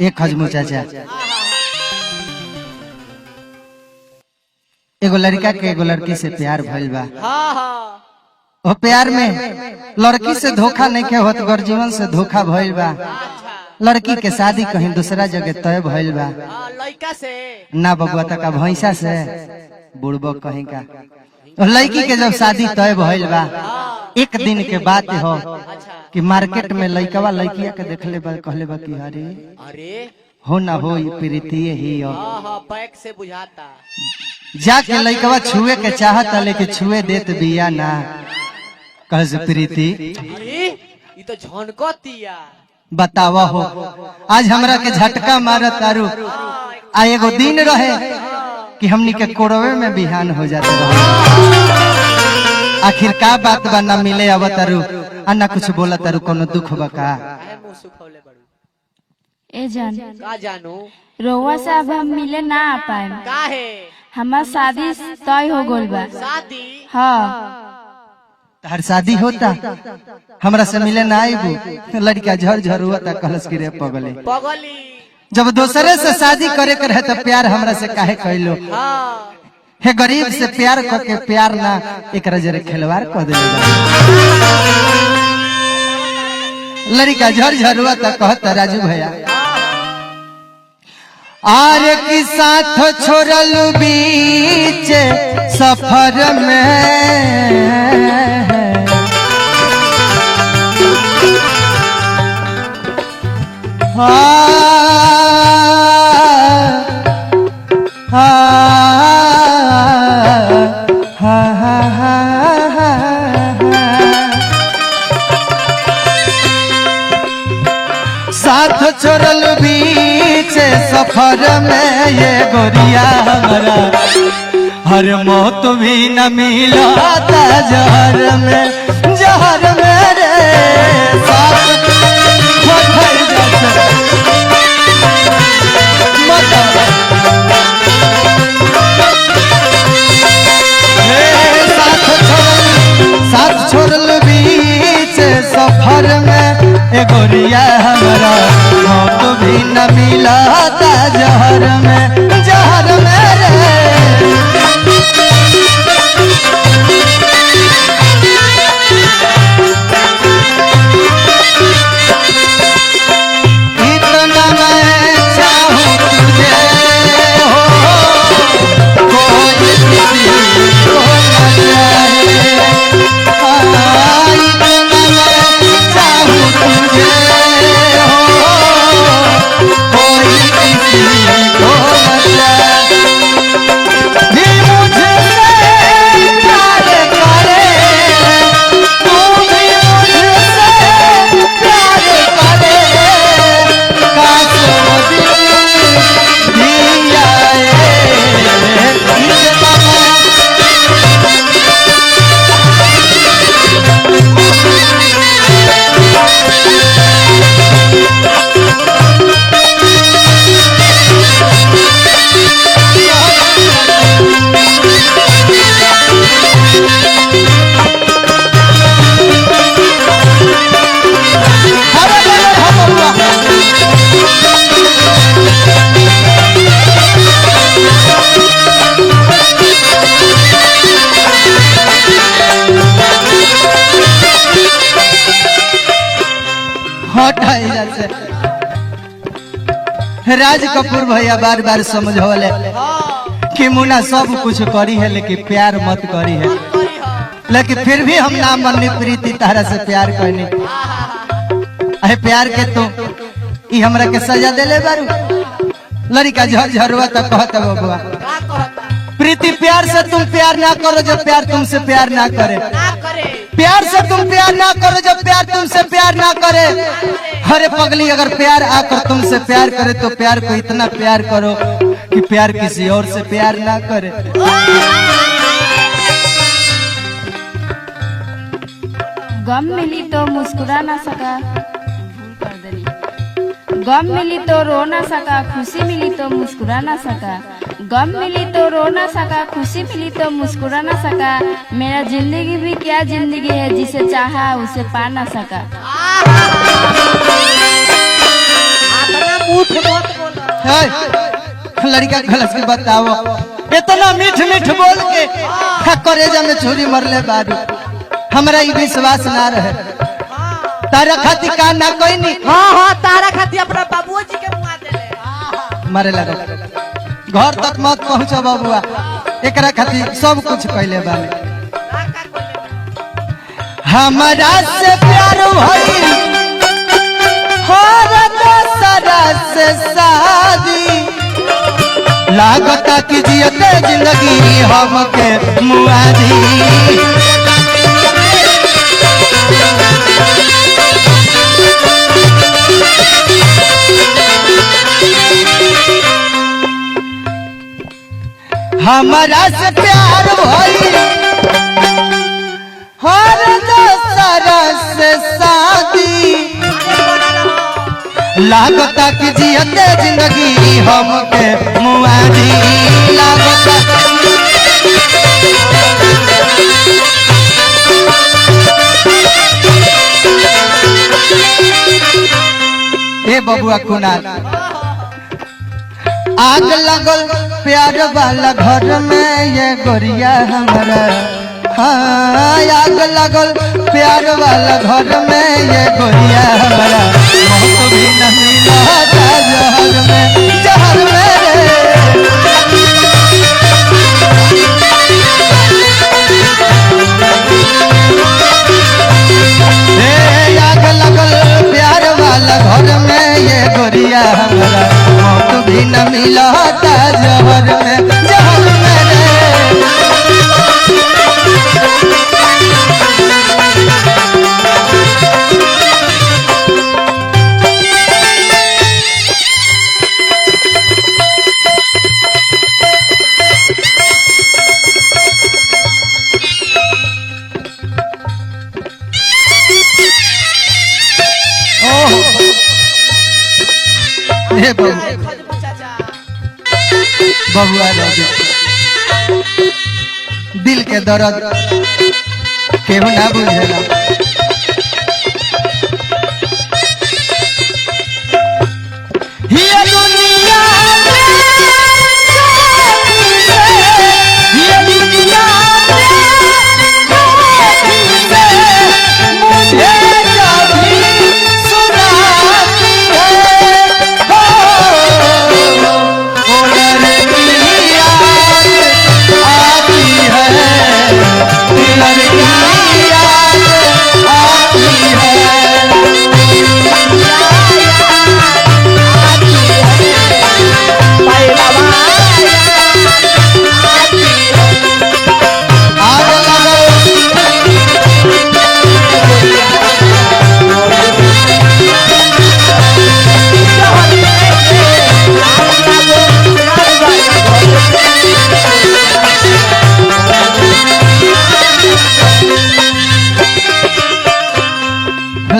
एक हजमू चाचा एगो लड़का के एगो लड़की से प्यार भइल बा। वो प्यार में लड़की से धोखा नहीं के होत, गर्जीवन से धोखा भइल बा। लड़की के शादी कहीं दूसरा जगह तय भइल बा। लड़का से ना बबुआ तक भैंसा से बुढ़बो कहीं का। लड़की के जब शादी तय भइल बा, एक दिन के बात हो कि मार्केट में लड़कवा लड़किया के देखले बा, कहले बा कि अरे हो ना हो प्रीति ही हो। पैक से बुझाता। जाके लड़कवा छुए के चाहता लेकिन छुए देत बिया ना। कह से प्रीति ये तो झनकतिया। बतावा हो आज हमरा के झटका मारत तारू। आ एगो दिन रहे कि हमनी के कोड़वे में बिहान हो जाते रहे। आखिर का बात बा ना मिले अब तारू आ ना कुछ बोला तारू, कोनो दुख बका ए जान का जानू रोवा से अब हम मिले ना आ पाए। काहे? हमार शादी तय हो गइल बा। शादी? हाँ हर शादी होता हमरा से मिले ना आईबू। लड़का झर झर हुआ था, कहलस कि रे पगली पगली जब दूसरे से शादी करे के रहे तो प्यार हमरा से काहे कहलो। हे गरीब से प्यार करके प्यार ना एक जरे खिलवाड़ कर दे। लड़का झर झर हुआ था, कहता राजू भैया आरे की साथ छोड़ल बीच सफर में साथ छोड़ल बीच सफर में ये गोरिया हमारा हर मौत भी न मिला था जहर में रे साथ छोड़ल बीच सफर में ए गोरिया हमारा मौत भी न मिला था जहर में रे। इतना मैं चाहूं तुझे हो कोई किसी को न चाहे। राज कपूर भैया बार बार समझौले कि मुन्ना सब कुछ करी है लेकिन प्यार मत करी है, लेकिन फिर भी हम ना मनी प्रीति तारा से प्यार करनी। अरे प्यार के तो ई हमरा के सजा देले बारू। लड़का झर झरुआ तो कहता बबुआ प्रीति प्यार से तुम प्यार ना करो जो प्यार तुमसे प्यार ना करे। प्यार से तुम प्यार ना करो जब प्यार तुमसे प्यार ना करे। अरे पगली अगर प्यार आकर तुमसे प्यार करे तो प्यार को इतना प्यार करो कि प्यार किसी और से प्यार ना करे। गम मिली तो मुस्कुरा ना सका, गम मिली तो रो ना सका, खुशी मिली तो मुस्कुरा ना सका। गम मिली तो रो ना सका, खुशी मिली तो मुस्कुरा ना सका। मेरा जिंदगी भी क्या जिंदगी है, जिसे चाहा उसे पा ना सका। उठ मत बोला। है, लड़का खलस के बताओ इतना मीठ मीठ बोल के करेजा में छुरी मरले बारू हमरा ई विश्वास ना रहे तारा खाती का ना कोई नहीं हाँ हाँ तारा खाती अपना बाबुओ जी के मुआ देले मारे लगा घर तक मत पहुंचो बाबुआ एकरा खाती सब कुछ कहले बानी हमारा से प्यार भइल हर दूसरा से शादी लागता कि जियते जिंदगी हमके मुआदी हमारा से प्यार भइल हर दूसरा से शादी लागता कि जियते जिंदगी हमके मुआदी लागता ए बबुआ कुनाल आग लगल प्यार वाला घर में ये गोरिया हमारा हाँ आग लगल प्यार वाला घर में ये गोरिया हमारा मौत भी नहीं लगा जहर में रे आग लगल प्यार वाला घर में ये गोरिया हमारा मौत भी न मिला जहर में रे बबुआ दिल के दर्द केहू ना बुझेला ये दुनिया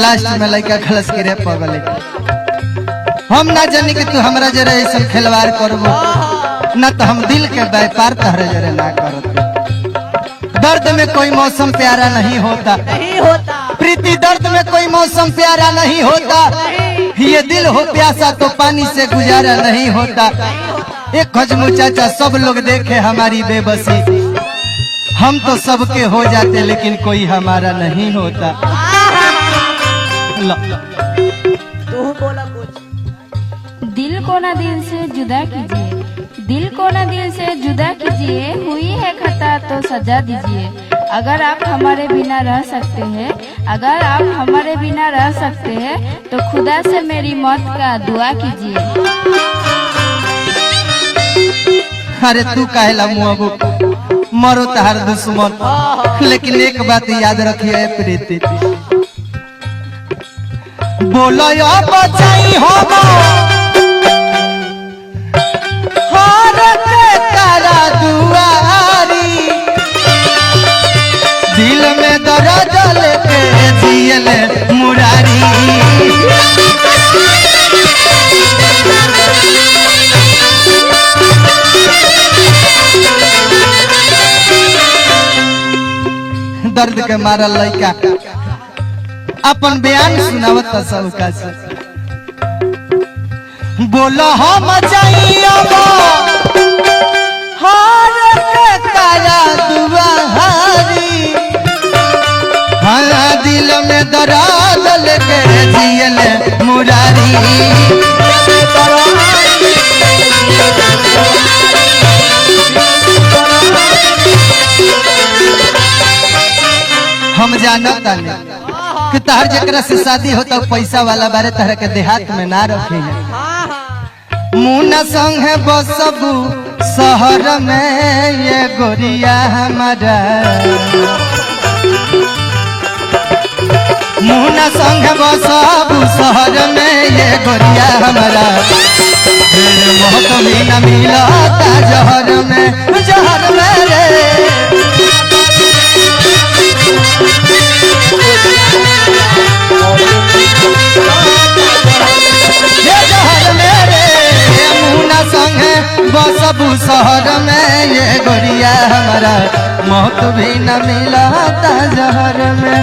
लास्ट में लड़का खलस के रे पगले हम ना जानी कि तू हमरा जरे ऐसा खिलवाड़ करबो ना तो हम दिल के व्यापार तहरे जरे ना करत दर्द में कोई मौसम प्यारा नहीं होता प्रीति दर्द में कोई मौसम प्यारा नहीं होता ये दिल हो प्यासा तो पानी से गुजारा नहीं होता एक खजमू चाचा सब लोग देखे हमारी बेबसी हम तो सबके हो जाते लेकिन कोई हमारा नहीं होता तू बोला कुछ दिल को ना दिल से जुदा कीजिए दिल को ना दिल से जुदा कीजिए हुई है खता तो सजा दीजिए अगर आप हमारे बिना रह सकते हैं अगर आप हमारे बिना रह सकते हैं तो खुदा से मेरी मौत का दुआ कीजिए। अरे तू काहेला मुआबू मरो तहार दुश्मन लेकिन एक बात याद रखिए प्रीति बोलो या बचाई होगा हर के तारा दुआरी दिल में दर्द लेके जियल मुरारी दर्द के मारा लड़का अपन बयान सुनावत सबका बोलो हम चाहिए हार के काया दुआरी हाँ दिल में दराद लेके जियल मुरारी हम जानत तानी कि तहर जकरा से शादी होता पैसा वाला बारे तरह के देहात में ना रखी है मुना संग है बसबू शहर में ये गोरिया हमारा मुना संग है बसबू शहर में ये गोरिया हमारा मोहत भी न मिलता जहर में रे ये जहर मेरे मुना संग बसबू शहर में ये गोरिया हमारा मौत भी न मिलता जहर में